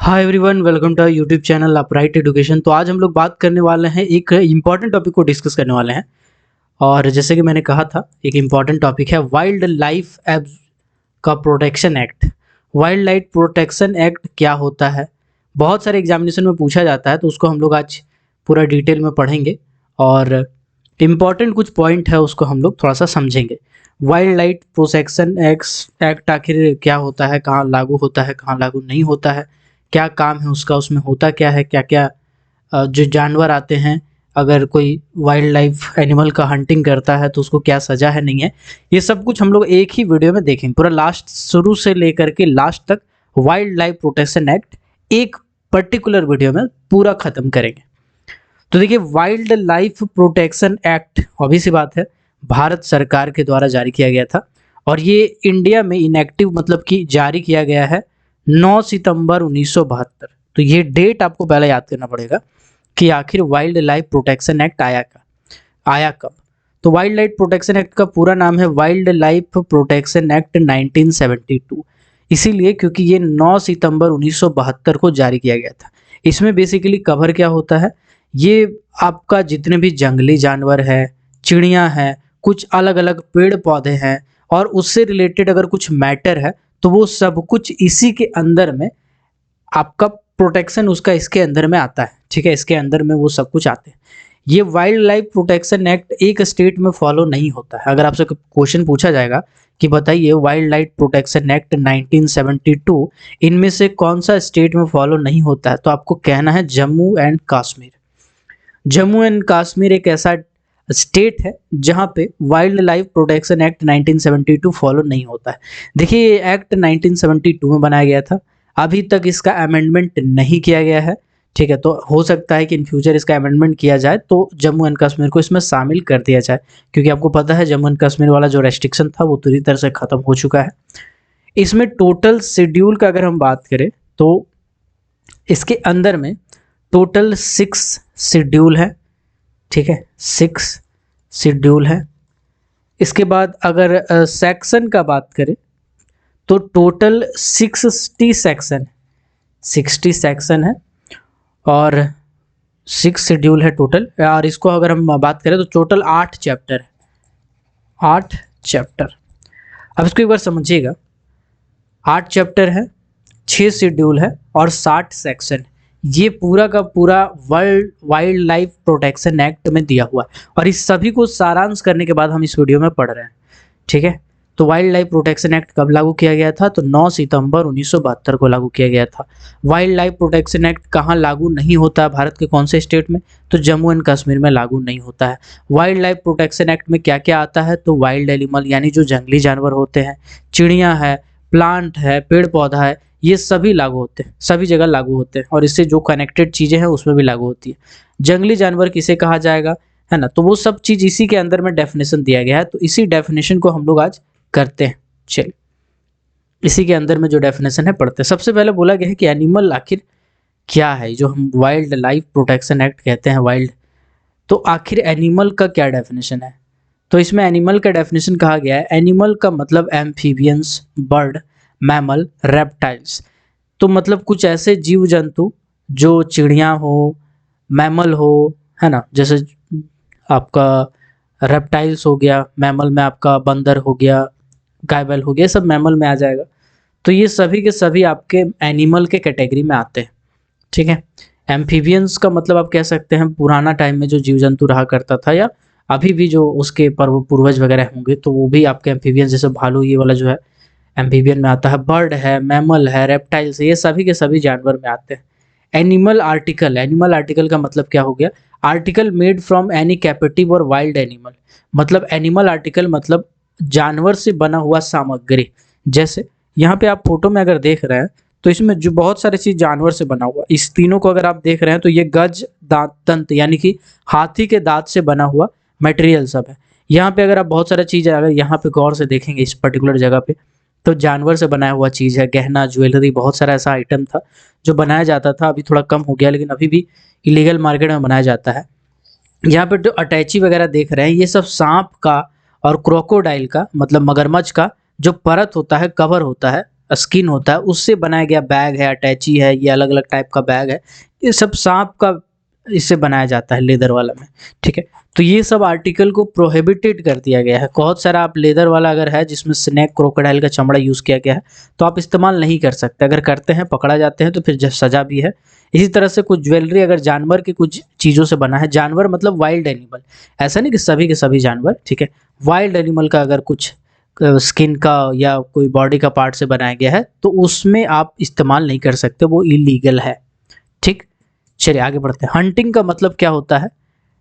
Hi everyone, welcome to YouTube channel upright education. तो आज हम लोग बात करने वाले हैं, एक इम्पॉर्टेंट टॉपिक को डिस्कस करने वाले हैं। और जैसे कि मैंने कहा था, एक इम्पॉर्टेंट टॉपिक है वाइल्ड लाइफ का protection act. Wild life protection act क्या होता है, बहुत सारे एग्जामिनेशन में पूछा जाता है, तो उसको हम लोग आज पूरा डिटेल में पढ़ेंगे और इम्पॉर्टेंट कुछ पॉइंट है उसको हम लोग थोड़ा सा समझेंगे। वाइल्ड लाइफ प्रोटेक्शन एक्ट आखिर क्या होता है, कहाँ लागू होता है, कहाँ लागू नहीं होता है, क्या काम है उसका, उसमें होता क्या है, क्या क्या जो जानवर आते हैं, अगर कोई वाइल्ड लाइफ एनिमल का हंटिंग करता है तो उसको क्या सज़ा है, नहीं है, ये सब कुछ हम लोग एक ही वीडियो में देखेंगे। पूरा लास्ट, शुरू से लेकर के लास्ट तक वाइल्ड लाइफ प्रोटेक्शन एक्ट एक पर्टिकुलर वीडियो में पूरा ख़त्म करेंगे। तो देखिए, wild life protection act obvious सी बात है भारत सरकार के द्वारा जारी किया गया था और ये इंडिया में इनएक्टिव मतलब कि जारी किया गया है 9 सितंबर 1972। तो ये डेट आपको पहले याद करना पड़ेगा कि आखिर वाइल्ड लाइफ प्रोटेक्शन एक्ट आया कब। तो वाइल्ड लाइफ प्रोटेक्शन एक्ट का पूरा नाम है वाइल्ड लाइफ प्रोटेक्शन एक्ट 1972, इसीलिए क्योंकि ये 9 सितंबर 1972 को जारी किया गया था। इसमें बेसिकली कवर क्या होता है, ये आपका जितने भी जंगली जानवर है, चिड़ियाँ हैं, कुछ अलग अलग पेड़ पौधे हैं और उससे रिलेटेड अगर कुछ मैटर है तो वो सब कुछ इसी के अंदर में आपका प्रोटेक्शन उसका इसके अंदर में आता है। ठीक है, इसके अंदर में वो सब कुछ आते हैं। ये वाइल्ड लाइफ प्रोटेक्शन एक्ट एक स्टेट में फॉलो नहीं होता है। अगर आपसे क्वेश्चन पूछा जाएगा कि बताइए वाइल्ड लाइफ प्रोटेक्शन एक्ट 1972 इनमें से कौन सा स्टेट में फॉलो नहीं होता है, तो आपको कहना है जम्मू एंड कश्मीर। जम्मू एंड कश्मीर एक ऐसा स्टेट है जहां पे wild life protection act 1972 follow नहीं होता है। देखिए, ये एक्ट 1972 में बनाया गया था, अभी तक इसका अमेंडमेंट नहीं किया गया है। ठीक है, तो हो सकता है कि इन फ्यूचर इसका अमेंडमेंट किया जाए तो जम्मू एंड कश्मीर को इसमें शामिल कर दिया जाए, क्योंकि आपको पता है जम्मू एंड कश्मीर वाला जो रेस्ट्रिक्शन था वो पूरी तरह से खत्म हो चुका है। इसमें टोटल शेड्यूल का अगर हम बात करें तो इसके अंदर में टोटल 6 शेड्यूल है। ठीक है, 6 शेड्यूल है। इसके बाद अगर सेक्शन का बात करें तो टोटल 60 सेक्शन है और 6 शेड्यूल है टोटल। और इसको अगर हम बात करें तो टोटल 8 चैप्टर है, 8 चैप्टर। अब इसको एक बार समझिएगा, 8 चैप्टर है, 6 शेड्यूल है और 60 सेक्शन। ये पूरा का पूरा वाइल्ड लाइफ प्रोटेक्शन एक्ट में दिया हुआ है और इस सभी को सारांश करने के बाद हम इस वीडियो में पढ़ रहे हैं। ठीक है, तो वाइल्ड लाइफ प्रोटेक्शन एक्ट कब लागू किया गया था, तो 9 सितंबर 1972 को लागू किया गया था। वाइल्ड लाइफ प्रोटेक्शन एक्ट कहाँ लागू नहीं होता है, भारत के कौन से स्टेट में, तो जम्मू एंड कश्मीर में लागू नहीं होता है। वाइल्ड लाइफ प्रोटेक्शन एक्ट में क्या क्या आता है, तो वाइल्ड एनिमल यानी जो जंगली जानवर होते हैं, चिड़ियाँ है, प्लांट है, पेड़ पौधा है, ये सभी लागू होते हैं, सभी जगह लागू होते हैं और इससे जो कनेक्टेड चीज़ें हैं उसमें भी लागू होती है। जंगली जानवर किसे कहा जाएगा, है ना, तो वो सब चीज़ इसी के अंदर में डेफिनेशन दिया गया है। तो इसी डेफिनेशन को हम लोग आज करते हैं। चलिए, इसी के अंदर में जो डेफिनेशन है पढ़ते हैं। सबसे पहले बोला गया है कि एनिमल आखिर क्या है, जो हम वाइल्ड लाइफ प्रोटेक्शन एक्ट कहते हैं वाइल्ड, तो आखिर एनिमल का क्या डेफिनेशन है। तो इसमें एनिमल का डेफिनेशन कहा गया है, एनिमल का मतलब एम्फीबियंस, बर्ड, मैमल, रेप्टाइल्स। तो मतलब कुछ ऐसे जीव जंतु जो चिड़िया हो, मैमल हो, है ना, जैसे आपका रेप्टाइल्स हो गया, मैमल में आपका बंदर हो गया, गाय बैल हो गया, सब मैमल में आ जाएगा। तो ये सभी के सभी आपके एनिमल के कैटेगरी में आते हैं। ठीक है, एम्फीबियंस का मतलब आप कह सकते हैं पुराना टाइम में जो जीव जंतु रहा करता था या अभी भी जो उसके पूर्वज वगैरह होंगे तो वो भी आपके एम्फीबियंस, जैसे भालू ये वाला जो है एम्फीबियन में आता है। बर्ड है, मैमल है, रेप्टाइल्स, ये सभी के सभी जानवर में आते हैं। एनिमल आर्टिकल का मतलब क्या हो गया, article made from any captive और वाइल्ड एनिमल। मतलब एनिमल आर्टिकल मतलब जानवर से बना हुआ सामग्री। जैसे यहाँ पे आप फोटो में अगर देख रहे हैं तो इसमें जो बहुत सारी चीज जानवर से बना हुआ, इस तीनों को अगर आप देख रहे हैं तो ये गज दांत दंत यानी कि हाथी के दांत से बना हुआ मटेरियल सब है। यहाँ पे अगर आप बहुत सारा चीज अगर यहाँ पे गौर से देखेंगे इस पर्टिकुलर जगह पे, तो जानवर से बनाया हुआ चीज है, गहना, ज्वेलरी, बहुत सारा ऐसा आइटम था जो बनाया जाता था। अभी थोड़ा कम हो गया लेकिन अभी भी इलीगल मार्केट में बनाया जाता है। यहाँ पे जो अटैची वगैरह देख रहे हैं ये सब सांप का और क्रोकोडाइल का मतलब मगरमच्छ का जो परत होता है, कवर होता है, स्किन होता है उससे बनाया गया बैग है, अटैची है, ये अलग अलग टाइप का बैग है, ये सब सांप का इससे बनाया जाता है लेदर वाला में, ठीक है। तो ये सब आर्टिकल को प्रोहिबिटेड कर दिया गया है। बहुत सारा आप लेदर वाला अगर है जिसमें स्नेक क्रोकोडाइल का चमड़ा यूज़ किया गया है तो आप इस्तेमाल नहीं कर सकते, अगर करते हैं पकड़ा जाते हैं तो फिर सज़ा भी है। इसी तरह से कुछ ज्वेलरी अगर जानवर की कुछ चीज़ों से बना है, जानवर मतलब वाइल्ड एनिमल, ऐसा नहीं कि सभी के सभी जानवर, ठीक है, वाइल्ड एनिमल का अगर कुछ स्किन का या कोई बॉडी का पार्ट से बनाया गया है तो उसमें आप इस्तेमाल नहीं कर सकते, वो इलीगल है, ठीक। चलिए आगे बढ़ते हैं। हंटिंग का मतलब क्या होता है,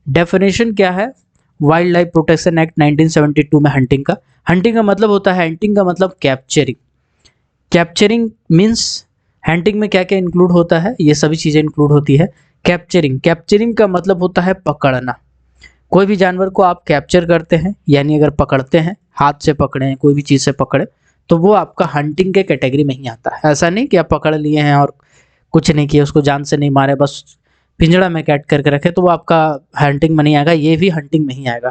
डेफिनेशन क्या है वाइल्ड लाइफ प्रोटेक्शन एक्ट 1972 में हंटिंग का मतलब होता है, हंटिंग का मतलब कैप्चरिंग। कैप्चरिंग मीन्स हंटिंग में क्या क्या इंक्लूड होता है, ये सभी चीज़ें इंक्लूड होती है। कैप्चरिंग का मतलब होता है पकड़ना। कोई भी जानवर को आप कैप्चर करते हैं, यानी अगर पकड़ते हैं, हाथ से पकड़े, कोई भी चीज़ से पकड़े, तो वो आपका हंटिंग के कैटेगरी में ही आता है। ऐसा नहीं कि आप पकड़ लिए हैं और कुछ नहीं किया, उसको जान से नहीं मारे, बस पिंजड़ा में कैद करके रखे, तो वो आपका हंटिंग में नहीं आएगा, ये भी हंटिंग में ही आएगा।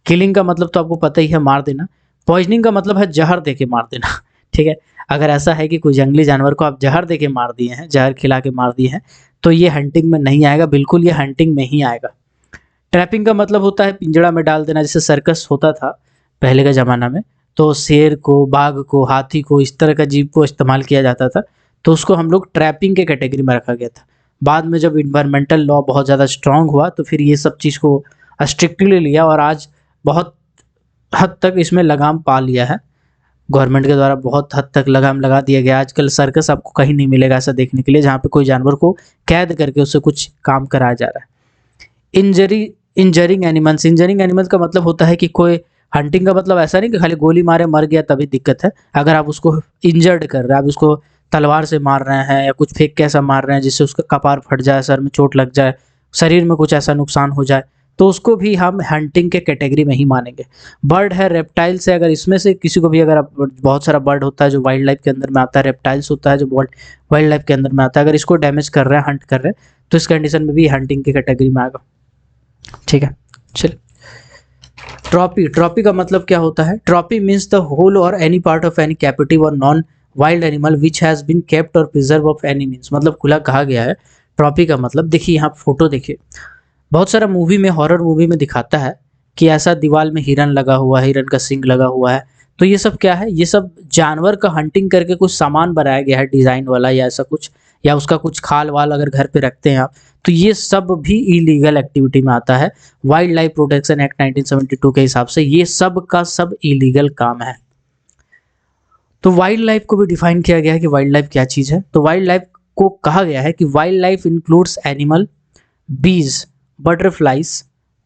किलिंग का मतलब तो आपको पता ही है, मार देना। पॉइजनिंग का मतलब है जहर दे के मार देना, ठीक है। अगर ऐसा है कि कोई जंगली जानवर को आप जहर दे के मार दिए हैं, जहर खिला के मार दिए हैं, तो ये हंटिंग में नहीं आएगा, बिल्कुल ये हंटिंग में ही आएगा। ट्रैपिंग का मतलब होता है पिंजड़ा में डाल देना, जैसे सर्कस होता था पहले के ज़माना में, तो शेर को, बाघ को, हाथी को, इस तरह का जीव को इस्तेमाल किया जाता था, तो उसको हम लोग ट्रैपिंग के कैटेगरी में रखा गया था। बाद में जब इन्वायरमेंटल लॉ बहुत ज़्यादा स्ट्रांग हुआ तो फिर ये सब चीज़ को स्ट्रिक्टली लिया और आज बहुत हद तक इसमें लगाम पा लिया है। गवर्नमेंट के द्वारा बहुत हद तक लगाम लगा दिया गया। आजकल सर्कस आपको कहीं नहीं मिलेगा ऐसा देखने के लिए जहाँ पे कोई जानवर को कैद करके उससे कुछ काम कराया जा रहा है। इंजरिंग एनिमल्स का मतलब होता है कि कोई, हंटिंग का मतलब ऐसा नहीं कि खाली गोली मारे मर गया तभी दिक्कत है। अगर आप उसको इंजर्ड कर रहे हैं, आप उसको तलवार से मार रहे हैं या कुछ फेंक के ऐसा मार रहे हैं जिससे उसका कपार फट जाए, सर में चोट लग जाए, शरीर में कुछ ऐसा नुकसान हो जाए, तो उसको भी हम हंटिंग के कैटेगरी में ही मानेंगे। बर्ड है, रेप्टाइल से अगर इसमें से किसी को भी, अगर आप, बहुत सारा बर्ड होता है जो वाइल्ड लाइफ के अंदर में आता है, रेप्टाइल्स होता है जो वाइल्ड लाइफ के अंदर में आता है, अगर इसको डैमेज कर रहे हैं, हंट कर रहे हैं, तो इस कंडीशन में भी हंटिंग के कैटेगरी में आएगा, ठीक है। चलिए, ट्रॉपी का मतलब क्या होता है, trophy means the whole or any part of any captive or non wild animal which has been kept or preserve of any means, मतलब खुला कहा गया है। ट्रॉपी का मतलब देखिए, यहाँ फोटो देखिए, बहुत सारा मूवी में, हॉरर मूवी में दिखाता है कि ऐसा दीवार में हिरन लगा हुआ है, हिरन का सींग लगा हुआ है, तो ये सब क्या है, ये सब जानवर का हंटिंग करके कुछ सामान बनाया गया है डिज़ाइन वाला या ऐसा कुछ, या उसका कुछ खाल वाल अगर घर पे रखते हैं आप, तो ये सब भी इलीगल एक्टिविटी में आता है। वाइल्ड लाइफ प्रोटेक्शन एक्ट 1972 के हिसाब से ये सब का सब इलीगल काम है। तो वाइल्ड लाइफ को भी डिफाइन किया गया है कि वाइल्ड लाइफ क्या चीज़ है। तो वाइल्ड लाइफ को कहा गया है कि wild life includes animal, bees, butterflies,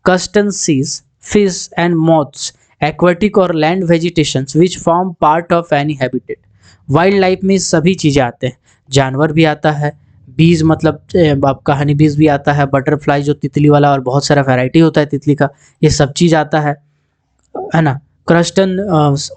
crustaceans, fish and moths, aquatic or land vegetations which form part of any habitat. Wild life में सभी चीज़ें आते हैं, जानवर भी आता है, बीज मतलब आपका हनी बीज भी आता है, बटरफ्लाई जो तितली वाला, और बहुत सारा वैरायटी होता है तितली का, ये सब चीज़ आता है ना। क्रस्टन,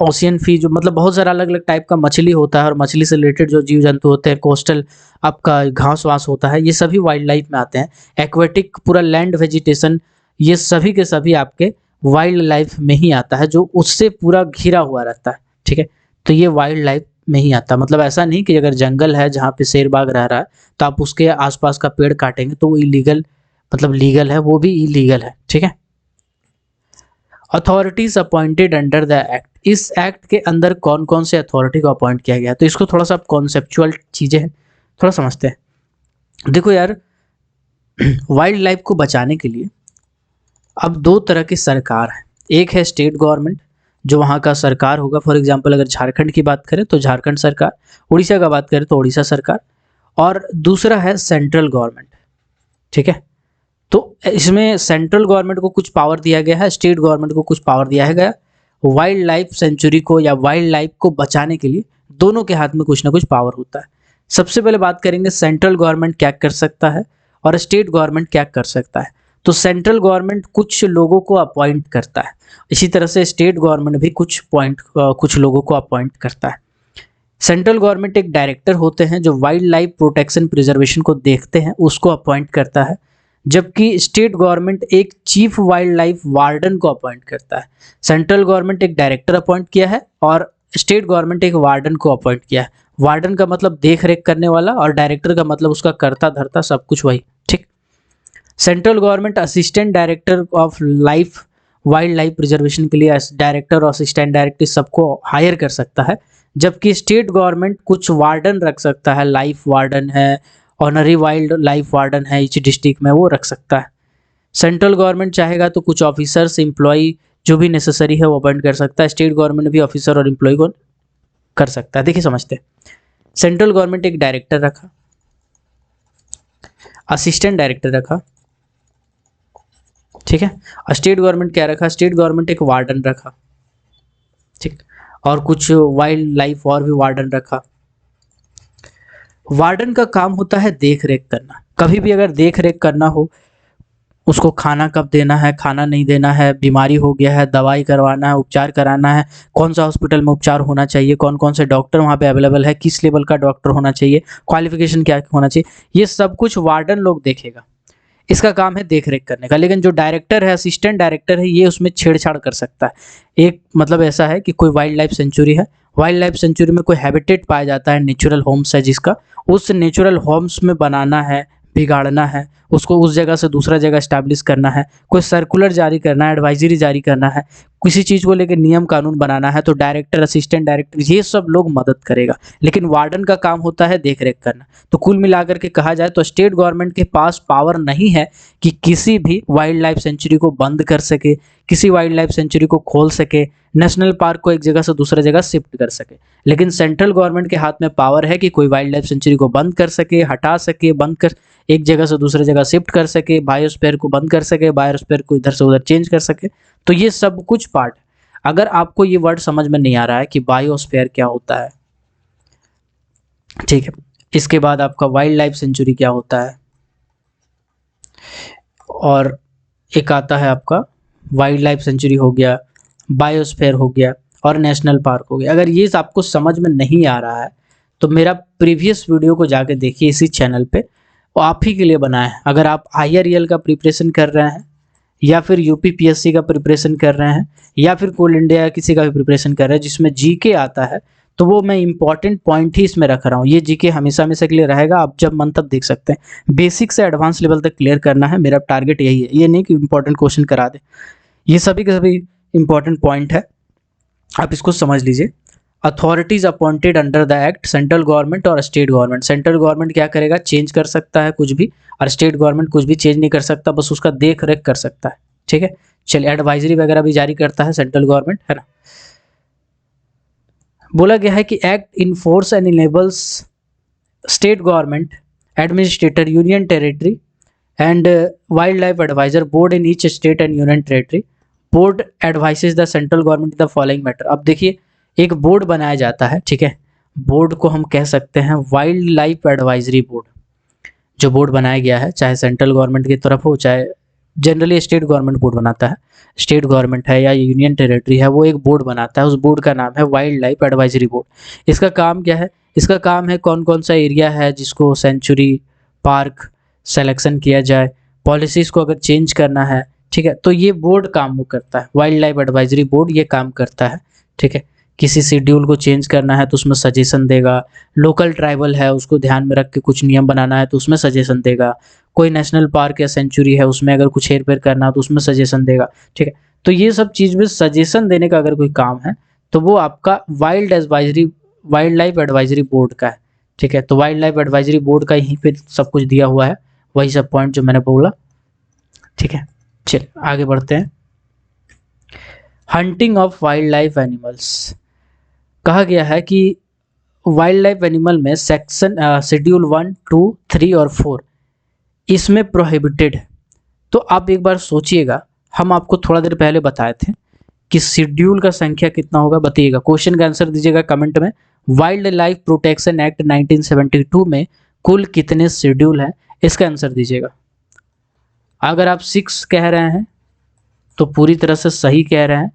ओशियन फिश, जो मतलब बहुत सारा अलग अलग टाइप का मछली होता है, और मछली से रिलेटेड जो जीव जंतु होते हैं, कोस्टल आपका घास वास होता है, ये सभी वाइल्ड लाइफ में आते हैं। एक्वेटिक पूरा लैंड वेजिटेशन, ये सभी के सभी आपके वाइल्ड लाइफ में ही आता है, जो उससे पूरा घिरा हुआ रहता है, ठीक है। तो ये वाइल्ड लाइफ में ही आता है। मतलब ऐसा नहीं कि अगर जंगल है जहाँ पे शेर बाघ रह रहा है तो आप उसके आसपास का पेड़ काटेंगे तो वो इलीगल, मतलब लीगल है, वो भी इलीगल है, ठीक है। Authorities appointed under the act, इस एक्ट के अंदर कौन कौन से अथॉरिटी को अपॉइंट किया गया है, तो इसको थोड़ा सा कॉन्सेप्चुअल चीज़ें हैं, थोड़ा समझते हैं। देखो यार, वाइल्ड लाइफ को बचाने के लिए अब दो तरह की सरकार है। एक है स्टेट गवर्नमेंट, जो वहाँ का सरकार होगा, फॉर एग्जांपल अगर झारखंड की बात करें तो झारखंड सरकार, उड़ीसा का बात करें तो उड़ीसा सरकार, और दूसरा है सेंट्रल गवर्नमेंट, ठीक है। तो इसमें सेंट्रल गवर्नमेंट को कुछ पावर दिया गया है, स्टेट गवर्नमेंट को कुछ पावर दिया है गया। वाइल्ड लाइफ सेंचुरी को या वाइल्ड लाइफ को बचाने के लिए दोनों के हाथ में कुछ ना कुछ पावर होता है। सबसे पहले बात करेंगे सेंट्रल गवर्नमेंट क्या कर सकता है और स्टेट गवर्नमेंट क्या कर सकता है। तो सेंट्रल गवर्नमेंट कुछ लोगों को अपॉइंट करता है, इसी तरह से स्टेट गवर्नमेंट भी कुछ लोगों को अपॉइंट करता है। सेंट्रल गवर्नमेंट एक डायरेक्टर होते हैं जो वाइल्ड लाइफ प्रोटेक्शन प्रिजर्वेशन को देखते हैं, उसको अपॉइंट करता है, जबकि स्टेट गवर्नमेंट एक चीफ वाइल्ड लाइफ वार्डन को अपॉइंट करता है। सेंट्रल गवर्नमेंट एक डायरेक्टर अपॉइंट किया है और स्टेट गवर्नमेंट एक वार्डन को अपॉइंट किया है। वार्डन का मतलब देख रेख करने वाला और डायरेक्टर का मतलब उसका करता धरता सब कुछ वही, ठीक। Central government assistant director of life wild life preservation के लिए डायरेक्टर और असिस्टेंट डायरेक्टर सबको हायर कर सकता है, जबकि स्टेट गवर्नमेंट कुछ वार्डन रख सकता है, लाइफ वार्डन है, ऑनरी वाइल्ड लाइफ वार्डन है, ईच डिस्ट्रिक्ट में वो रख सकता है। सेंट्रल गवर्नमेंट चाहेगा तो कुछ ऑफिसर्स एम्प्लॉय जो भी नेसेसरी है वो अपॉइंट कर सकता है, स्टेट गवर्नमेंट भी ऑफिसर और एम्प्लॉय को कर सकता है। देखिए समझते हैं, सेंट्रल गवर्नमेंट एक डायरेक्टर रखा, असिस्टेंट डायरेक्टर रखा, ठीक है। और स्टेट गवर्नमेंट क्या रखा, स्टेट गवर्नमेंट एक वार्डन रखा, ठीक, और कुछ वाइल्ड लाइफ और भी वार्डन रखा। वार्डन का काम होता है देख रेख करना, कभी भी अगर देख रेख करना हो, उसको खाना कब देना है, खाना नहीं देना है, बीमारी हो गया है, दवाई करवाना है, उपचार कराना है, कौन सा हॉस्पिटल में उपचार होना चाहिए, कौन कौन से डॉक्टर वहाँ पे अवेलेबल है, किस लेवल का डॉक्टर होना चाहिए, क्वालिफिकेशन क्या होना चाहिए, ये सब कुछ वार्डन लोग देखेगा। इसका काम है देख रेख करने का। लेकिन जो डायरेक्टर है, असिस्टेंट डायरेक्टर है, ये उसमें छेड़छाड़ कर सकता है। एक मतलब ऐसा है कि कोई वाइल्ड लाइफ सेंचुरी है, वाइल्ड लाइफ सेंचुरी में कोई हैबिटेट पाया जाता है, नेचुरल होम्स है जिसका, उस नेचुरल होम्स में बनाना है, बिगाड़ना है, उसको उस जगह से दूसरा जगह स्टैब्लिश करना है, कोई सर्कुलर जारी करना है, एडवाइजरी जारी करना है, किसी चीज़ को लेकर नियम कानून बनाना है, तो डायरेक्टर, असिस्टेंट डायरेक्टर ये सब लोग मदद करेगा। लेकिन वार्डन का काम होता है देख रेख करना। तो कुल मिलाकर के कहा जाए तो स्टेट गवर्नमेंट के पास पावर नहीं है कि किसी भी वाइल्ड लाइफ सेंचुरी को बंद कर सके, किसी वाइल्ड लाइफ सेंचुरी को खोल सके, नेशनल पार्क को एक जगह से दूसरे जगह शिफ्ट कर सके। लेकिन सेंट्रल गवर्नमेंट के हाथ में पावर है कि कोई वाइल्ड लाइफ सेंचुरी को बंद कर सके, हटा सके, बंद कर एक जगह से दूसरे जगह शिफ्ट कर सके, बायोस्फीयर को बंद कर सके, बायोस्फीयर को इधर से उधर चेंज कर सके। तो ये सब कुछ पार्ट है। अगर आपको ये वर्ड समझ में नहीं आ रहा है कि बायोस्फीयर क्या होता है, ठीक है, इसके बाद आपका वाइल्ड लाइफ सेंचुरी क्या होता है, और एक आता है आपका वाइल्ड लाइफ सेंचुरी हो गया, बायोस्फीयर हो गया और नेशनल पार्क हो गया। अगर ये आपको समझ में नहीं आ रहा है तो मेरा प्रीवियस वीडियो को जाके देखिए इसी चैनल पे, वो आप ही के लिए बना है। अगर आप IRL का प्रिपरेशन कर रहे हैं या फिर UPPSC का प्रिपरेशन कर रहे हैं या फिर कोल इंडिया किसी का भी प्रिपरेशन कर रहे हैं जिसमें GK आता है, तो वो मैं इंपॉर्टेंट पॉइंट ही इसमें रख रहा हूँ। ये GK हमेशा हमेशा के लिए रहेगा, आप जब मन तब देख सकते हैं। बेसिक से एडवांस लेवल तक क्लियर करना है, मेरा टारगेट यही है। ये नहीं कि इंपॉर्टेंट क्वेश्चन करा दे, ये सभी के सभी इंपॉर्टेंट पॉइंट है, आप इसको समझ लीजिए। Authorities appointed under the act, central government और स्टेट गवर्नमेंट। सेंट्रल गवर्नमेंट क्या करेगा, चेंज कर सकता है कुछ भी, और स्टेट गवर्नमेंट कुछ भी चेंज नहीं कर सकता, बस उसका देख रेख कर सकता है, ठीक है। चलिए, एडवाइजरी वगैरह भी जारी करता है सेंट्रल गवर्नमेंट, है ना। बोला गया है कि act enforce and enables state government, administrator, union territory and wild life advisor board in each state and union territory. Board advises the central government the following matter. अब देखिए, एक बोर्ड बनाया जाता है, ठीक है, बोर्ड को हम कह सकते हैं वाइल्ड लाइफ एडवाइजरी बोर्ड। जो बोर्ड बनाया गया है, चाहे सेंट्रल गवर्नमेंट की तरफ हो, चाहे जनरली स्टेट गवर्नमेंट बोर्ड बनाता है, स्टेट गवर्नमेंट है या यूनियन टेरिटरी है, वो एक बोर्ड बनाता है, उस बोर्ड का नाम है वाइल्ड लाइफ एडवाइजरी बोर्ड। इसका काम क्या है, इसका काम है कौन कौन सा एरिया है जिसको सेंचुरी पार्क सेलेक्शन किया जाए, पॉलिसीज को अगर चेंज करना है, ठीक है, तो ये बोर्ड काम वो करता है, वाइल्ड लाइफ एडवाइजरी बोर्ड ये काम करता है, ठीक है। किसी शेड्यूल को चेंज करना है तो उसमें सजेशन देगा, लोकल ट्राइबल है उसको ध्यान में रख के कुछ नियम बनाना है तो उसमें सजेशन देगा, कोई नेशनल पार्क या सेंचुरी है उसमें अगर कुछ हेर फेर करना है तो उसमें सजेशन देगा, ठीक है। तो ये सब चीज़ में सजेशन देने का अगर कोई काम है तो वो आपका वाइल्ड लाइफ एडवाइजरी बोर्ड का है, ठीक है। तो वाइल्ड लाइफ एडवाइजरी बोर्ड का यहीं पे सब कुछ दिया हुआ है, वही सब पॉइंट जो मैंने बोला, ठीक है। चलिए आगे बढ़ते हैं। Hunting of wild life animals. कहा गया है कि वाइल्ड लाइफ एनिमल में सेक्शन शेड्यूल 1, 2, 3 और 4 इसमें प्रोहिबिटेड है। तो आप एक बार सोचिएगा, हम आपको थोड़ा देर पहले बताए थे कि शेड्यूल का संख्या कितना होगा, बताइएगा, क्वेश्चन का आंसर दीजिएगा कमेंट में। वाइल्ड लाइफ प्रोटेक्शन एक्ट 1972 में कुल कितने शेड्यूल हैं, इसका आंसर दीजिएगा। अगर आप 6 कह रहे हैं तो पूरी तरह से सही कह रहे हैं।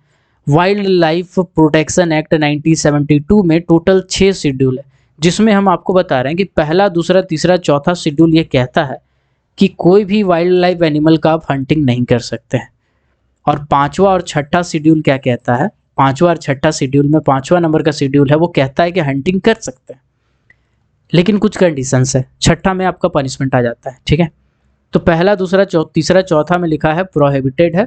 वाइल्ड लाइफ प्रोटेक्शन एक्ट 1972 में टोटल 6 शेड्यूल है, जिसमें हम आपको बता रहे हैं कि पहला, दूसरा, तीसरा, चौथा शेड्यूल ये कहता है कि कोई भी वाइल्ड लाइफ एनिमल का आप हंटिंग नहीं कर सकते हैं। और पांचवा और छठा शेड्यूल क्या कहता है, पांचवा और छठा शेड्यूल में 5वां नंबर का शेड्यूल है, वो कहता है कि हंटिंग कर सकते हैं। लेकिन कुछ कंडीशंस है। छठा में आपका पनिशमेंट आ जाता है, ठीक है। तो पहला, दूसरा, तीसरा, चौथा में लिखा है प्रोहिबिटेड है।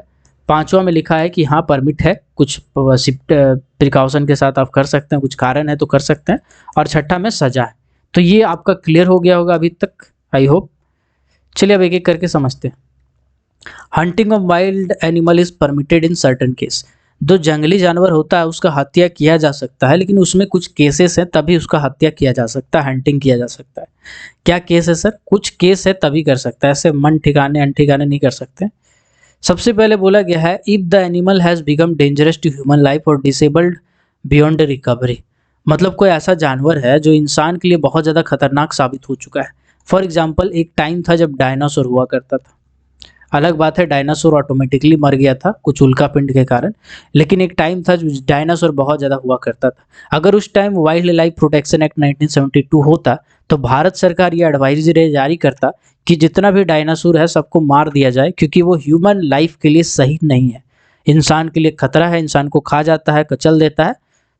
पांचवा में लिखा है कि हाँ परमिट है, कुछ प्रिकॉशन के साथ आप कर सकते हैं, कुछ कारण है तो कर सकते हैं। और छठा में सजा है। तो ये आपका क्लियर हो गया होगा अभी तक, आई होप। चलिए अब एक एक करके समझते हैं। Hunting of wild animal is permitted in certain case. जो जंगली जानवर होता है उसका हत्या किया जा सकता है, लेकिन उसमें कुछ केसेस हैं तभी उसका हत्या किया जा सकता है, हंटिंग किया जा सकता है। क्या केस है सर? कुछ केस है तभी कर सकता है, ऐसे मन ठिकाने अनठिकाने नहीं कर सकते। सबसे पहले बोला गया है if the animal has become dangerous to human life और डिसेबल्ड बियॉन्ड रिकवरी। मतलब कोई ऐसा जानवर है जो इंसान के लिए बहुत ज़्यादा खतरनाक साबित हो चुका है। फॉर एग्जाम्पल, एक टाइम था जब डायनासोर हुआ करता था। अलग बात है डायनासोर ऑटोमेटिकली मर गया था कुछ उल्कापिंड के कारण, लेकिन एक टाइम था जो डायनासोर बहुत ज़्यादा हुआ करता था। अगर उस time wild life protection act 1972 होता तो भारत सरकार ये एडवाइजरी जारी करता कि जितना भी डायनासोर है सबको मार दिया जाए, क्योंकि वो ह्यूमन लाइफ के लिए सही नहीं है, इंसान के लिए खतरा है, इंसान को खा जाता है, कचल देता है।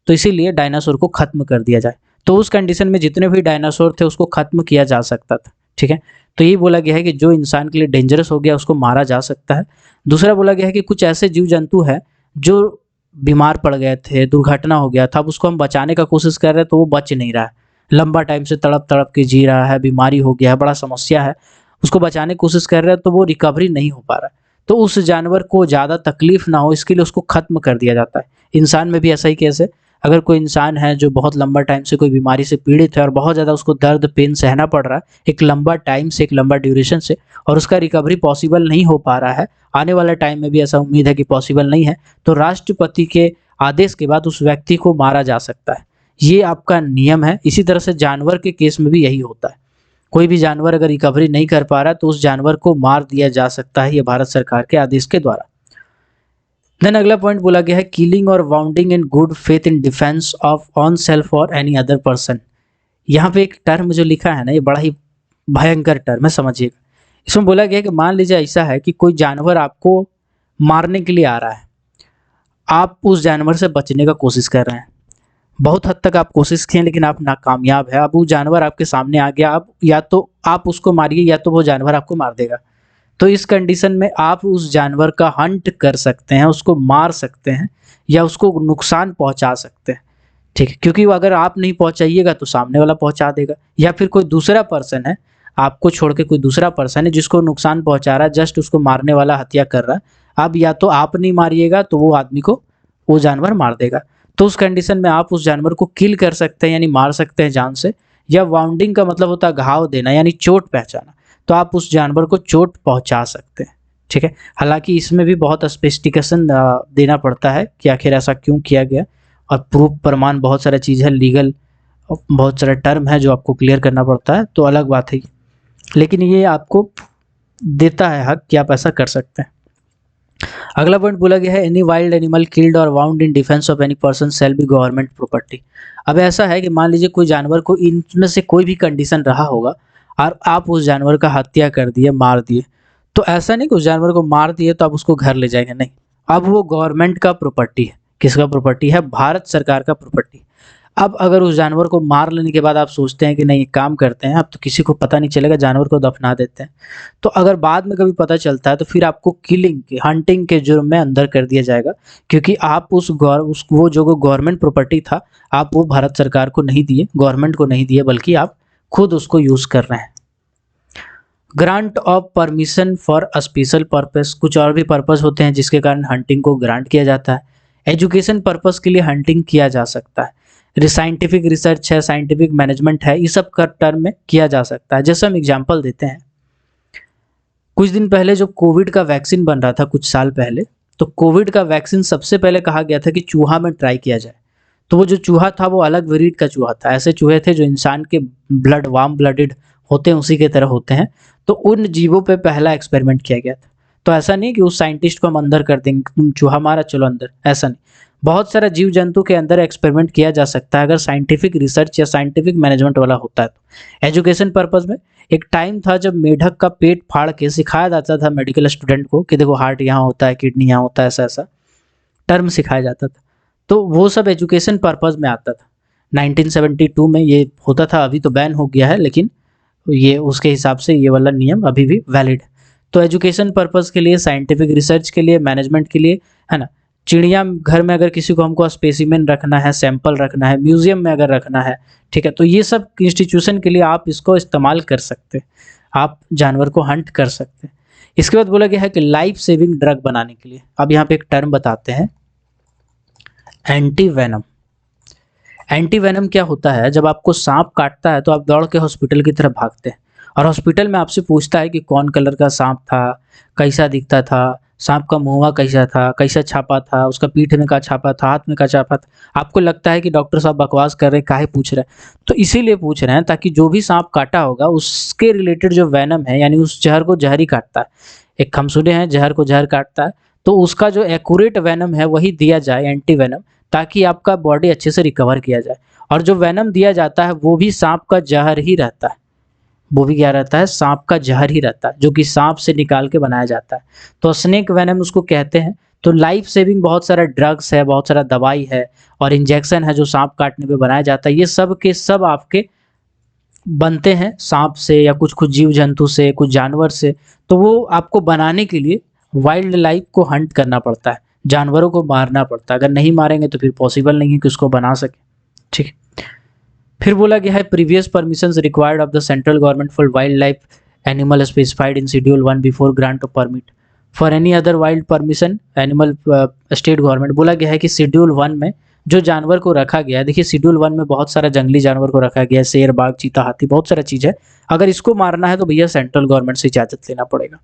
तो इसीलिए डायनासोर को खत्म कर दिया जाए। तो उस कंडीशन में जितने भी डायनासोर थे उसको खत्म किया जा सकता था, ठीक है। तो ये बोला गया है कि जो इंसान के लिए डेंजरस हो गया उसको मारा जा सकता है। दूसरा बोला गया है कि कुछ ऐसे जीव जंतु हैं जो बीमार पड़ गए थे, दुर्घटना हो गया था, अब उसको हम बचाने का कोशिश कर रहे हैं तो वो बच नहीं रहा है, लंबा टाइम से तड़प तड़प के जी रहा है, बीमारी हो गया है, बड़ा समस्या है, उसको बचाने की कोशिश कर रहे हैं तो वो रिकवरी नहीं हो पा रहा है। तो उस जानवर को ज़्यादा तकलीफ ना हो इसके लिए उसको खत्म कर दिया जाता है। इंसान में भी ऐसा ही केस है। अगर कोई इंसान है जो बहुत लंबा टाइम से कोई बीमारी से पीड़ित है और बहुत ज़्यादा उसको दर्द पेन सहना पड़ रहा है एक लंबा टाइम से, एक लंबा ड्यूरेशन से, और उसका रिकवरी पॉसिबल नहीं हो पा रहा है, आने वाले टाइम में भी ऐसा उम्मीद है कि पॉसिबल नहीं है, तो राष्ट्रपति के आदेश के बाद उस व्यक्ति को मारा जा सकता है। ये आपका नियम है। इसी तरह से जानवर के केस में भी यही होता है। कोई भी जानवर अगर रिकवरी नहीं कर पा रहा तो उस जानवर को मार दिया जा सकता है, ये भारत सरकार के आदेश के द्वारा। देन अगला पॉइंट बोला गया है किलिंग और wounding in good faith in defence of on self और एनी अदर पर्सन। यहाँ पे एक टर्म जो लिखा है ना, ये बड़ा ही भयंकर टर्म है, समझिएगा। इसमें बोला गया है कि मान लीजिए ऐसा है कि कोई जानवर आपको मारने के लिए आ रहा है, आप उस जानवर से बचने का कोशिश कर रहे हैं, बहुत हद तक आप कोशिश किए लेकिन आप नाकामयाब है। अब वो जानवर आपके सामने आ गया, अब या तो आप उसको मारिए या तो वो जानवर आपको मार देगा। तो इस कंडीशन में आप उस जानवर का हंट कर सकते हैं, उसको मार सकते हैं या उसको नुकसान पहुंचा सकते हैं, ठीक है। क्योंकि वो अगर आप नहीं पहुंचाइएगा तो सामने वाला पहुंचा देगा, या फिर कोई दूसरा पर्सन है, आपको छोड़ के कोई दूसरा पर्सन है जिसको नुकसान पहुंचा रहा है, जस्ट उसको मारने वाला हत्या कर रहा है। अब या तो आप नहीं मारिएगा तो वो आदमी को वो जानवर मार देगा। तो उस कंडीशन में आप उस जानवर को किल कर सकते हैं यानी मार सकते हैं जान से, या वाउंडिंग का मतलब होता है घाव देना यानी चोट पहुंचाना, तो आप उस जानवर को चोट पहुंचा सकते हैं, ठीक है। हालांकि इसमें भी बहुत स्पेसिफिकेशन देना पड़ता है कि आखिर ऐसा क्यों किया गया, और प्रूफ प्रमाण बहुत सारा चीज़ है, लीगल बहुत सारा टर्म है जो आपको क्लियर करना पड़ता है, तो अलग बात है। लेकिन ये आपको देता है हक कि आप ऐसा कर सकते हैं। अगला पॉइंट बोला गया है एनी वाइल्ड एनिमल किल्ड और wound in defence of any person shall be government property. अब ऐसा है कि मान लीजिए कोई जानवर को इनमें से कोई भी कंडीशन रहा होगा और आप उस जानवर का हत्या कर दिए, मार दिए, तो ऐसा नहीं कि उस जानवर को मार दिए तो आप उसको घर ले जाएंगे, नहीं। अब वो गवर्नमेंट का प्रॉपर्टी है। किसका प्रॉपर्टी है? भारत सरकार का प्रॉपर्टी। अब अगर उस जानवर को मार लेने के बाद आप सोचते हैं कि नहीं एक काम करते हैं, अब तो किसी को पता नहीं चलेगा, जानवर को दफना देते हैं, तो अगर बाद में कभी पता चलता है तो फिर आपको किलिंग के, हंटिंग के जुर्म में अंदर कर दिया जाएगा, क्योंकि आप उस वो जो गवर्नमेंट प्रॉपर्टी था आप वो भारत सरकार को नहीं दिए, गवर्नमेंट को नहीं दिए, बल्कि आप खुद उसको यूज कर रहे हैं। Grant of permission for a special purpose, कुछ और भी पर्पस होते हैं जिसके कारण हंटिंग को ग्रांट किया जाता है। एजुकेशन पर्पस के लिए हंटिंग किया जा सकता है, साइंटिफिक रिसर्च है, साइंटिफिक मैनेजमेंट है, ये सब का टर्म में किया जा सकता है। जैसे हम एग्जांपल देते हैं, कुछ दिन पहले जो कोविड का वैक्सीन बन रहा था, कुछ साल पहले, तो कोविड का वैक्सीन सबसे पहले कहा गया था कि चूहा में ट्राई किया जाए। तो वो जो चूहा था वो अलग ब्रीड का चूहा था, ऐसे चूहे थे जो इंसान के ब्लड, वार्म ब्लडेड होते हैं उसी के तरह होते हैं, तो उन जीवों पे पहला एक्सपेरिमेंट किया गया था। तो ऐसा नहीं कि उस साइंटिस्ट को हम अंदर कर देंगे, तुम चूहा मारा चलो अंदर, ऐसा नहीं। बहुत सारा जीव जंतु के अंदर एक्सपेरिमेंट किया जा सकता है अगर साइंटिफिक रिसर्च या साइंटिफिक मैनेजमेंट वाला होता है तो। एजुकेशन पर्पज में एक टाइम था जब मेढक का पेट फाड़ के सिखाया जाता था मेडिकल स्टूडेंट को कि देखो हार्ट यहाँ होता है, किडनी यहाँ होता है, ऐसा ऐसा टर्म सिखाया जाता था। तो वो सब एजुकेशन पर्पज में आता था। 1972 में ये होता था, अभी तो बैन हो गया है, लेकिन ये उसके हिसाब से ये वाला नियम अभी भी वैलिड है। तो एजुकेशन पर्पस के लिए, साइंटिफिक रिसर्च के लिए, मैनेजमेंट के लिए, है ना। चिड़िया घर में अगर किसी को हमको स्पेसिमेन रखना है, सैंपल रखना है, म्यूजियम में अगर रखना है, ठीक है, तो ये सब इंस्टीट्यूशन के लिए आप इसको इस्तेमाल कर सकते हैं, आप जानवर को हंट कर सकते हैं। इसके बाद बोला गया है कि लाइफ सेविंग ड्रग बनाने के लिए, अब यहाँ पे एक टर्म बताते हैं, एंटी वेनम। एंटी वेनम क्या होता है, जब आपको सांप काटता है तो आप दौड़ के हॉस्पिटल की तरफ भागते हैं, और हॉस्पिटल में आपसे पूछता है कि कौन कलर का सांप था, कैसा दिखता था, सांप का मुंह कैसा था, कैसा छापा था, उसका पीठ में का छापा था, हाथ में का छापा था। आपको लगता है कि डॉक्टर साहब बकवास कर रहे हैं, काहे पूछ रहे हैं, तो इसीलिए पूछ रहे हैं ताकि जो भी सांप काटा होगा उसके रिलेटेड जो वेनम है, यानी उस जहर को जहर ही काटता है, एक हम सुने हैं जहर को जहर काटता है, तो उसका जो एक्यूरेट वेनम है वही दिया जाए, एंटी वेनम, ताकि आपका बॉडी अच्छे से रिकवर किया जाए। और जो वेनम दिया जाता है वो भी सांप का जहर ही रहता है, वो भी क्या रहता है, सांप का जहर ही रहता है, जो कि सांप से निकाल के बनाया जाता है, तो स्नेक वेनम उसको कहते हैं। तो लाइफ सेविंग बहुत सारा ड्रग्स है, बहुत सारा दवाई है और इंजेक्शन है जो सांप काटने पे बनाया जाता है, ये सब के सब आपके बनते हैं सांप से या कुछ कुछ जीव जंतु से, कुछ जानवर से। तो वो आपको बनाने के लिए वाइल्ड लाइफ को हंट करना पड़ता है, जानवरों को मारना पड़ता है, अगर नहीं मारेंगे तो फिर पॉसिबल नहीं है कि उसको बना सके, ठीक है। फिर बोला गया है previous permissions required of the central government for wild life animal specified in schedule 1 before grant of permit for any other wild permission animal state government. बोला गया है कि शेड्यूल 1 में जो जानवर को रखा गया है, देखिए शेड्यूल 1 में बहुत सारा जंगली जानवर को रखा गया है, शेर, बाघ, चीता, हाथी, बहुत सारा चीज़ है। अगर इसको मारना है तो भैया सेंट्रल गवर्नमेंट से इजाज़त लेना पड़ेगा,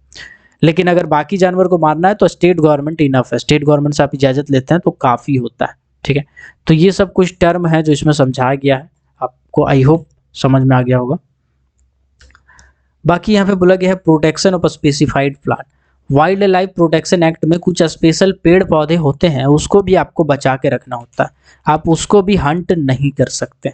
लेकिन अगर बाकी जानवर को मारना है तो स्टेट गवर्नमेंट इनफ है, स्टेट गवर्नमेंट से आप इजाज़त लेते हैं तो काफ़ी होता है, ठीक है। तो ये सब कुछ टर्म है जो इसमें समझाया गया है, आपको आई होप समझ में आ गया होगा। बाकी यहाँ पे बोला गया है protection of specified plant. Wild life protection act में कुछ स्पेशल पेड़ पौधे होते हैं, उसको भी आपको बचा के रखना होता है, आप उसको भी हंट नहीं कर सकते।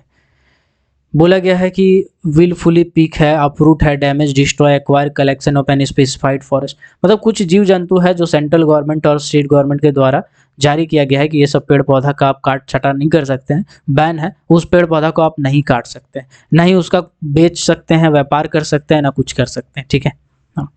बोला गया है कि विलफुली पिक है, अपरूट है, damage, destroy, acquire, collection of an specified forest, मतलब कुछ जीव जंतु है जो सेंट्रल गवर्नमेंट और स्टेट गवर्नमेंट के द्वारा जारी किया गया है कि ये सब पेड़ पौधा का आप काट छटा नहीं कर सकते हैं, बैन है, उस पेड़ पौधा को आप नहीं काट सकते हैं, ना ही उसका बेच सकते हैं, व्यापार कर सकते हैं, ना कुछ कर सकते हैं, ठीक है। हाँ।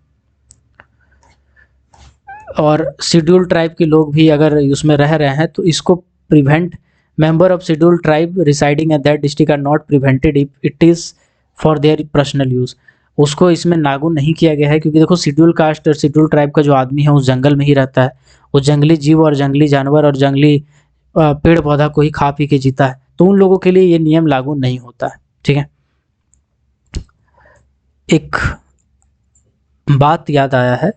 और शेड्यूल ट्राइब के लोग भी अगर उसमें रह रहे हैं तो इसको prevent, member of scheduled tribe residing at that district are not prevented if it is for their personal use। उसको इसमें लागू नहीं किया गया है क्योंकि देखो शेड्यूल कास्ट और शेड्यूल ट्राइब का जो आदमी है उस जंगल में ही रहता है, वो जंगली जीव और जंगली जानवर और जंगली पेड़ पौधा को ही खा पी के जीता है, तो उन लोगों के लिए ये नियम लागू नहीं होता है, ठीक है। एक बात याद आया है,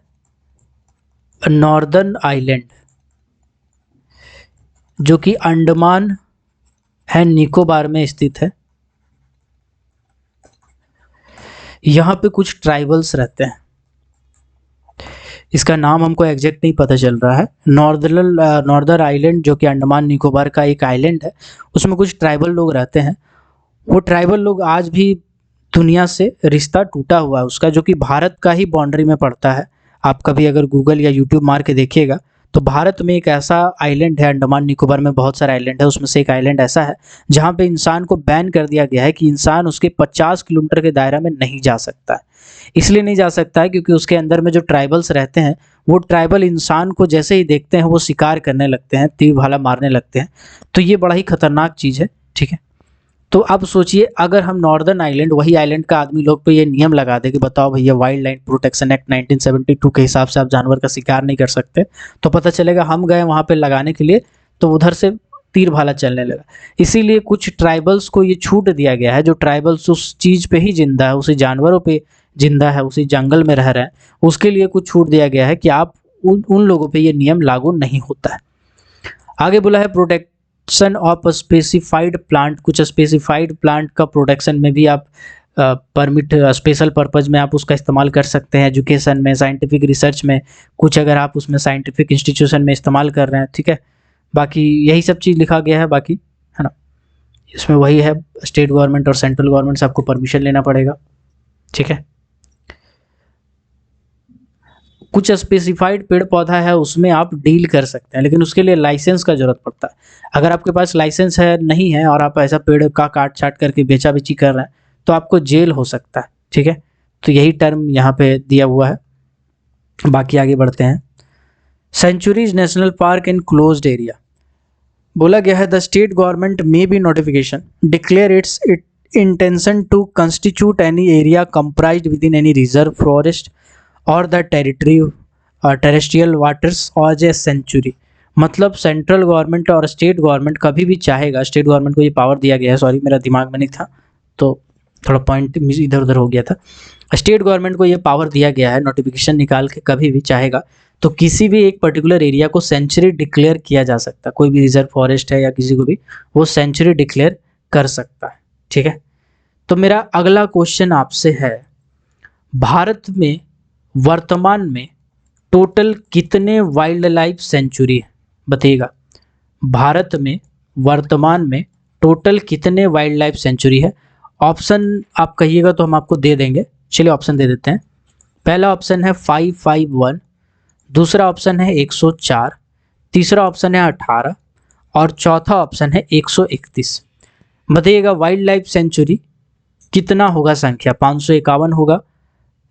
नॉर्दर्न आइलैंड जो कि अंडमान है निकोबार में स्थित है, यहाँ पे कुछ ट्राइबल्स रहते हैं, इसका नाम हमको एग्जैक्ट नहीं पता चल रहा है। नॉर्दर्न आइलैंड जो कि अंडमान निकोबार का एक आइलैंड है, उसमें कुछ ट्राइबल लोग रहते हैं। वो ट्राइबल लोग आज भी दुनिया से रिश्ता टूटा हुआ है उसका, जो कि भारत का ही बाउंड्री में पड़ता है। आप कभी अगर गूगल या यूट्यूब मार के देखिएगा तो भारत में एक ऐसा आइलैंड है, अंडमान निकोबार में बहुत सारे आइलैंड है, उसमें से एक आइलैंड ऐसा है जहाँ पे इंसान को बैन कर दिया गया है कि इंसान उसके 50 किलोमीटर के दायरा में नहीं जा सकता है। इसलिए नहीं जा सकता है क्योंकि उसके अंदर में जो ट्राइबल्स रहते हैं वो ट्राइबल इंसान को जैसे ही देखते हैं वो शिकार करने लगते हैं, तीर भाला मारने लगते हैं, तो ये बड़ा ही खतरनाक चीज़ है, ठीक है। तो अब सोचिए अगर हम नॉर्दर्न आइलैंड, वही आइलैंड का आदमी लोग पे ये नियम लगा दे कि बताओ भैया वाइल्ड लाइफ प्रोटेक्शन एक्ट 1972 के हिसाब से आप जानवर का शिकार नहीं कर सकते, तो पता चलेगा हम गए वहाँ पे लगाने के लिए तो उधर से तीर भाला चलने लगा। इसीलिए कुछ ट्राइबल्स को ये छूट दिया गया है, जो ट्राइबल्स उस चीज़ पे ही जिंदा है, उसी जानवरों पे जिंदा है, उसी जंगल में रह रहे हैं, उसके लिए कुछ छूट दिया गया है कि आप उन लोगों पे ये नियम लागू नहीं होता है। आगे बोला है प्रोटेक्शन ऑफ स्पेसिफाइड प्लांट, कुछ स्पेसिफाइड प्लांट का प्रोटेक्शन में भी आप परमिट, स्पेशल पर्पज में आप उसका इस्तेमाल कर सकते हैं, एजुकेशन में, साइंटिफिक रिसर्च में, कुछ अगर आप उसमें साइंटिफिक इंस्टीट्यूशन में इस्तेमाल कर रहे हैं, ठीक है। बाकी यही सब चीज़ लिखा गया है, बाकी है ना, इसमें वही है, स्टेट गवर्नमेंट और सेंट्रल गवर्नमेंट से आपको परमिशन लेना पड़ेगा, ठीक है। कुछ स्पेसिफाइड पेड़ पौधा है उसमें आप डील कर सकते हैं, लेकिन उसके लिए लाइसेंस का जरूरत पड़ता है। अगर आपके पास लाइसेंस है नहीं है और आप ऐसा पेड़ का काट छाट करके बेचा बेची कर रहे हैं तो आपको जेल हो सकता है। ठीक है, तो यही टर्म यहाँ पे दिया हुआ है। बाकी आगे बढ़ते हैं। Sanctuaries national park in closed area, बोला गया है the state government may by notification declare its intention to constitute any area comprised within any reserve forest और द टेरिटरी टेरेस्ट्रियल वाटर्स और ए सेंचुरी। मतलब central government और state government कभी भी चाहेगा, स्टेट गवर्नमेंट को ये power दिया गया है, सॉरी मेरा दिमाग में नहीं था तो थोड़ा पॉइंट इधर उधर हो गया था। स्टेट गवर्नमेंट को ये पावर दिया गया है, नोटिफिकेशन निकाल के कभी भी चाहेगा तो किसी भी एक पर्टिकुलर एरिया को सेंचुरी डिक्लेयर किया जा सकता है। कोई भी रिजर्व फॉरेस्ट है या किसी को भी वो सेंचुरी डिक्लेयर कर सकता है। ठीक है, तो मेरा अगला क्वेश्चन आपसे है, भारत में वर्तमान में टोटल कितने वाइल्ड लाइफ सेंचुरी है? बताइएगा, भारत में वर्तमान में टोटल कितने वाइल्ड लाइफ सेंचुरी है? ऑप्शन आप कहिएगा तो हम आपको दे देंगे। चलिए ऑप्शन दे देते हैं। पहला ऑप्शन है 551, दूसरा ऑप्शन है 104, तीसरा ऑप्शन है 18 और चौथा ऑप्शन है 131। बताइएगा वाइल्ड लाइफ सेंचुरी कितना होगा संख्या? 551 होगा,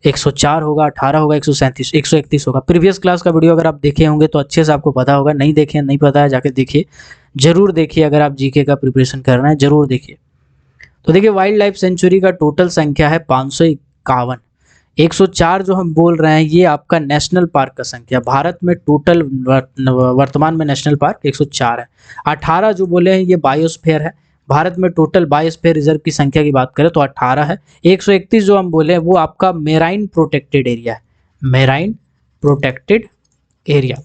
104 होगा, 18 होगा, 137 131 होगा। प्रीवियस क्लास का वीडियो अगर आप देखे होंगे तो अच्छे से आपको पता होगा, नहीं देखे नहीं पता है जाके देखिए, जरूर देखिए। अगर आप जीके का प्रिपरेशन कर रहे हैं जरूर देखिए। तो देखिए वाइल्ड लाइफ सेंचुरी का टोटल संख्या है 551। 104 जो हम बोल रहे हैं ये आपका नेशनल पार्क का संख्या, भारत में टोटल वर्तमान में नेशनल पार्क 104 है। 18 जो बोले हैं ये बायोस्फीयर है, भारत में टोटल बायोस्फीयर रिजर्व की संख्या की बात करें तो 18 है। 131 जो हम बोले हैं वो आपका मेराइन प्रोटेक्टेड एरिया है, मेराइन प्रोटेक्टेड एरिया।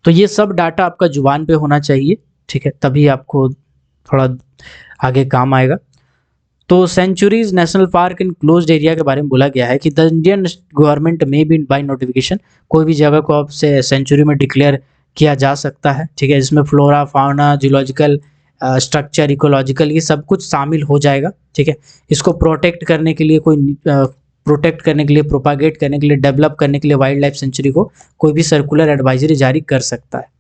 तो ये सब डाटा आपका जुबान पे होना चाहिए, ठीक है, तभी आपको थोड़ा आगे काम आएगा। तो sanctuaries national park in closed area के बारे में बोला गया है कि द इंडियन गवर्नमेंट में भी बाय नोटिफिकेशन कोई भी जगह को अब से सेंचुरी में डिक्लेयर किया जा सकता है। ठीक है, इसमें flora fauna geological structure ecological ये सब कुछ शामिल हो जाएगा। ठीक है, इसको प्रोटेक्ट करने के लिए प्रोटेक्ट करने के लिए, प्रोपागेट करने के लिए, डेवलप करने के लिए वाइल्ड लाइफ सेंचुरी को कोई भी सर्कुलर एडवाइजरी जारी कर सकता है।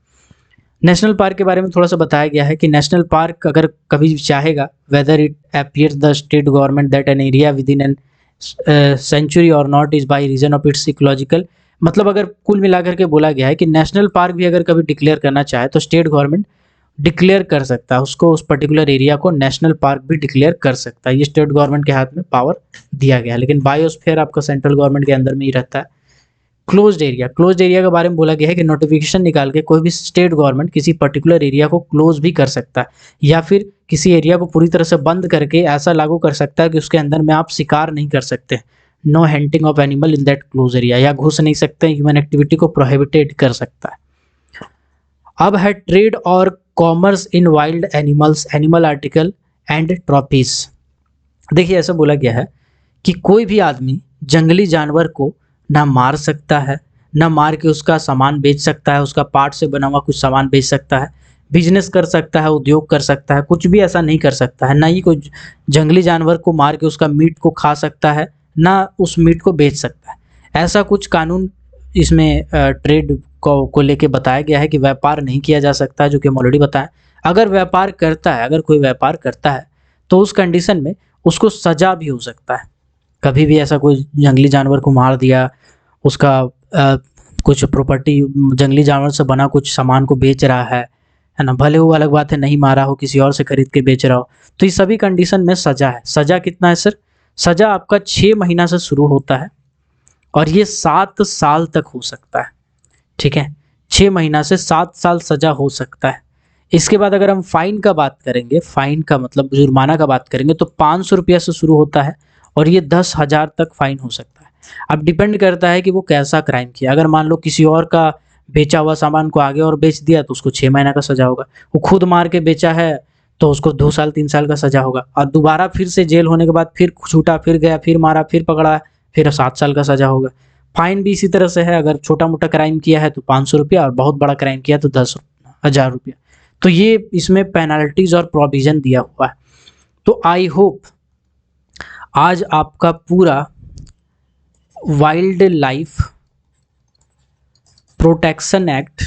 नेशनल पार्क के बारे में थोड़ा सा बताया गया है कि नेशनल पार्क अगर कभी चाहेगा, whether it appears the state government that an area within an sanctuary or not is by reason of its ecological. मतलब अगर कुल मिलाकर के बोला गया है कि नेशनल पार्क भी अगर कभी डिक्लेयर करना चाहे तो स्टेट गवर्नमेंट डिक्लेयर कर सकता है उसको, उस पर्टिकुलर एरिया को नेशनल पार्क भी डिक्लेयर कर सकता है। ये स्टेट गवर्नमेंट के हाथ में पावर दिया गया है, लेकिन बायोस्फीयर आपका सेंट्रल गवर्नमेंट के अंदर में ही रहता है। क्लोज्ड एरिया, क्लोज्ड एरिया के बारे में बोला गया है कि नोटिफिकेशन निकाल के कोई भी स्टेट गवर्नमेंट किसी पर्टिकुलर एरिया को क्लोज भी कर सकता है या फिर किसी एरिया को पूरी तरह से बंद करके ऐसा लागू कर सकता है कि उसके अंदर में आप शिकार नहीं कर सकते, no hunting of animal in that close area, या घुस नहीं सकते, ह्यूमन एक्टिविटी को प्रोहिबिटेड कर सकता है। अब है ट्रेड और commerce in wild animals, animal article and trophies. देखिए ऐसा बोला गया है कि कोई भी आदमी जंगली जानवर को ना मार सकता है, ना मार के उसका सामान बेच सकता है, उसका पार्ट से बना हुआ कुछ सामान बेच सकता है, बिजनेस कर सकता है, उद्योग कर सकता है, कुछ भी ऐसा नहीं कर सकता है। ना ही कोई जंगली जानवर को मार के उसका मीट को खा सकता है, ना उस मीट को बेच सकता है। ऐसा कुछ कानून इसमें ट्रेड को लेके बताया गया है कि व्यापार नहीं किया जा सकता है, जो कि हम ऑलरेडी बताएं। अगर व्यापार करता है, अगर कोई व्यापार करता है तो उस कंडीशन में उसको सजा भी हो सकता है। कभी भी ऐसा कोई जंगली जानवर को मार दिया, उसका कुछ प्रॉपर्टी जंगली जानवर से बना कुछ सामान को बेच रहा है ना, भले वो अलग बात है नहीं मारा हो, किसी और से खरीद के बेच रहा हो, तो ये सभी कंडीशन में सजा है। सजा कितना है सर? सजा आपका 6 महीना से शुरू होता है और ये 7 साल तक हो सकता है। ठीक है, 6 महीना से 7 साल सजा हो सकता है। इसके बाद अगर हम फाइन का बात करेंगे, फाइन का मतलब जुर्माना का बात करेंगे, तो 500 रुपया से शुरू होता है और ये 10,000 तक फाइन हो सकता है। अब डिपेंड करता है कि वो कैसा क्राइम किया। अगर मान लो किसी और का बेचा हुआ सामान को आगे और बेच दिया तो उसको 6 महीना का सजा होगा। वो खुद मार के बेचा है तो उसको 2 साल 3 साल का सजा होगा, और दोबारा फिर से जेल होने के बाद फिर छूटा, फिर गया, फिर मारा, फिर पकड़ा, फिर 7 साल का सजा होगा। फाइन भी इसी तरह से है, अगर छोटा मोटा क्राइम किया है तो 500 रुपया और बहुत बड़ा क्राइम किया तो 10,000 रुपया। तो ये इसमें पेनल्टीज और प्रोविजन दिया हुआ है। तो आई होप आज आपका पूरा wild life protection act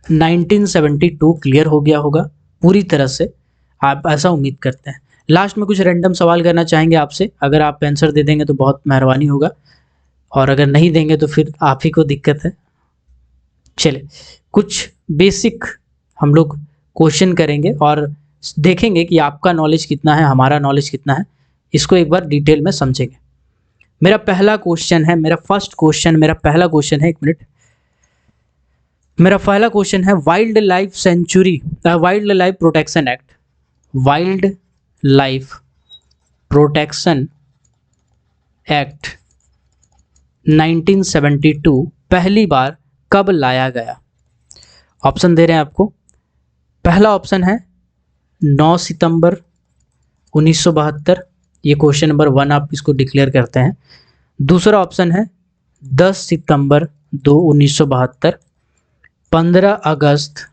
1972 clear हो गया होगा पूरी तरह से, आप ऐसा उम्मीद करते हैं। लास्ट में कुछ रैंडम सवाल करना चाहेंगे आपसे, अगर आप आंसर दे देंगे तो बहुत मेहरबानी होगा, और अगर नहीं देंगे तो फिर आप ही को दिक्कत है। चलिए कुछ बेसिक हम लोग क्वेश्चन करेंगे और देखेंगे कि आपका नॉलेज कितना है, हमारा नॉलेज कितना है, इसको एक बार डिटेल में समझेंगे। मेरा पहला क्वेश्चन है, मेरा पहला क्वेश्चन है, एक मिनट, मेरा पहला क्वेश्चन है wild life protection act, wild life protection act 1972 पहली बार कब लाया गया? ऑप्शन दे रहे हैं आपको। पहला ऑप्शन है 9 सितंबर 1972, ये क्वेश्चन नंबर 1 आप इसको डिक्लेयर करते हैं। दूसरा ऑप्शन है 10 सितंबर 1972, 15 अगस्त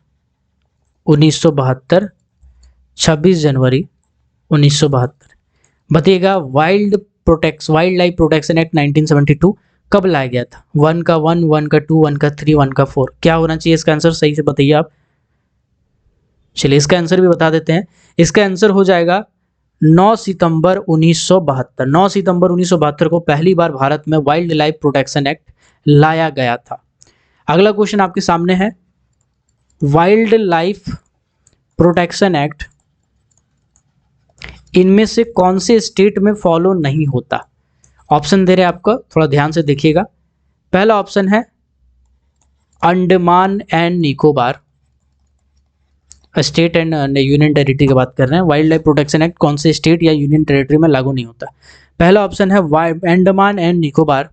1972, 26 जनवरी 1972। बताइएगा वाइल्ड लाइफ प्रोटेक्शन एक्ट 1972 कब लाया गया था? 1 का 1, 1 का 2, 1 का 3, 1 का 4, क्या होना चाहिए इसका आंसर? सही से बताइए आप। चलिए इसका आंसर भी बता देते हैं। इसका आंसर हो जाएगा 9 सितंबर 1972। 9 सितंबर 1972 को पहली बार भारत में वाइल्ड लाइफ प्रोटेक्शन एक्ट लाया गया था। अगला क्वेश्चन आपके सामने है, वाइल्ड लाइफ प्रोटेक्शन एक्ट इनमें से कौन से स्टेट में फॉलो नहीं होता? ऑप्शन दे रहे हैं आपको, थोड़ा ध्यान से देखिएगा। पहला ऑप्शन है Andaman and Nicobar, state and union territory की बात कर रहे हैं। वाइल्ड लाइफ प्रोटेक्शन एक्ट कौन से स्टेट या यूनियन टेरिटरी में लागू नहीं होता? पहला ऑप्शन है अंडमान एंड निकोबार।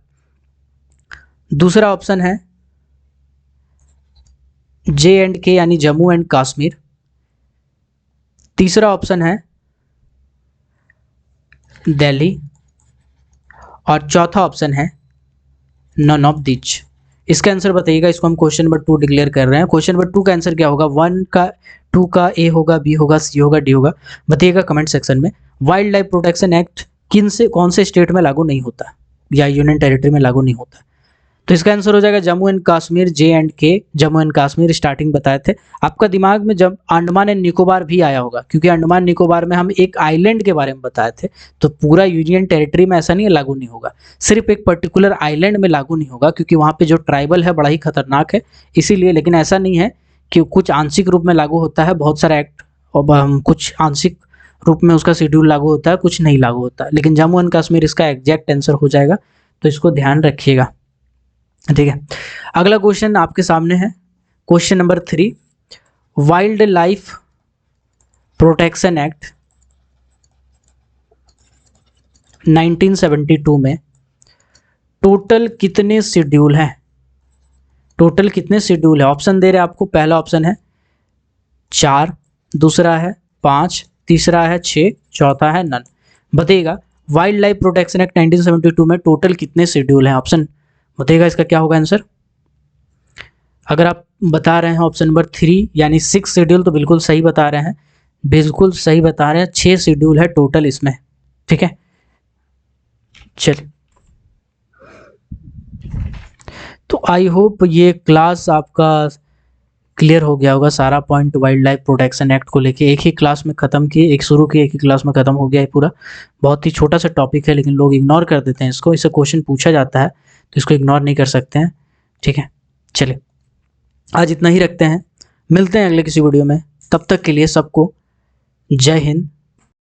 दूसरा ऑप्शन है J&K यानी जम्मू एंड कश्मीर। तीसरा ऑप्शन है दिल्ली, और चौथा ऑप्शन है नन ऑफ दिच। इसका आंसर बताइएगा। इसको हम क्वेश्चन नंबर 2 डिक्लेयर कर रहे हैं। क्वेश्चन नंबर 2 का आंसर क्या होगा? 1 का 2 का ए होगा, बी होगा, सी होगा, डी होगा? बताइएगा कमेंट सेक्शन में। वाइल्ड लाइफ प्रोटेक्शन एक्ट कौन से स्टेट में लागू नहीं होता या यूनियन टेरिटरी में लागू नहीं होता? तो इसका आंसर हो जाएगा Jammu and Kashmir, J&K, Jammu and Kashmir starting बताए थे। आपका दिमाग में जब अंडमान एंड निकोबार भी आया होगा, क्योंकि अंडमान निकोबार में हम एक आइलैंड के बारे में बताए थे। तो पूरा यूनियन टेरिटरी में ऐसा नहीं है लागू नहीं होगा, सिर्फ एक पर्टिकुलर आइलैंड में लागू नहीं होगा, क्योंकि वहाँ पे जो ट्राइबल है बड़ा ही खतरनाक है, इसीलिए। लेकिन ऐसा नहीं है कि कुछ आंशिक रूप में लागू होता है, बहुत सारा एक्ट और कुछ आंशिक रूप में उसका शेड्यूल लागू होता है, कुछ नहीं लागू होता। लेकिन जम्मू एंड कश्मीर इसका एग्जैक्ट आंसर हो जाएगा, तो इसको ध्यान रखिएगा, ठीक है। अगला क्वेश्चन आपके सामने है, question number 3, wild life protection act 1972 में टोटल कितने शेड्यूल हैं? टोटल कितने शेड्यूल है? ऑप्शन दे रहे हैं आपको। पहला ऑप्शन है 4, दूसरा है 5, तीसरा है 6, चौथा है नन। बताइएगा वाइल्ड लाइफ प्रोटेक्शन एक्ट 1972 में टोटल कितने शेड्यूल हैं? ऑप्शन बताइएगा इसका क्या होगा आंसर। अगर आप बता रहे हैं ऑप्शन नंबर 3 यानी 6 शेड्यूल, तो बिल्कुल सही बता रहे हैं, बिल्कुल सही बता रहे हैं। 6 शेड्यूल है टोटल इसमें, ठीक है। चलिए, तो आई होप ये क्लास आपका क्लियर हो गया होगा। सारा point wild life protection act को लेके एक ही क्लास में ख़त्म किए, एक शुरू किए, एक ही क्लास में ख़त्म हो गया है पूरा। बहुत ही छोटा सा टॉपिक है, लेकिन लोग इग्नोर कर देते हैं इसको। इससे क्वेश्चन पूछा जाता है तो इसको इग्नोर नहीं कर सकते हैं, ठीक है। चलिए आज इतना ही रखते हैं, मिलते हैं अगले किसी वीडियो में। तब तक के लिए सबको जय हिंद,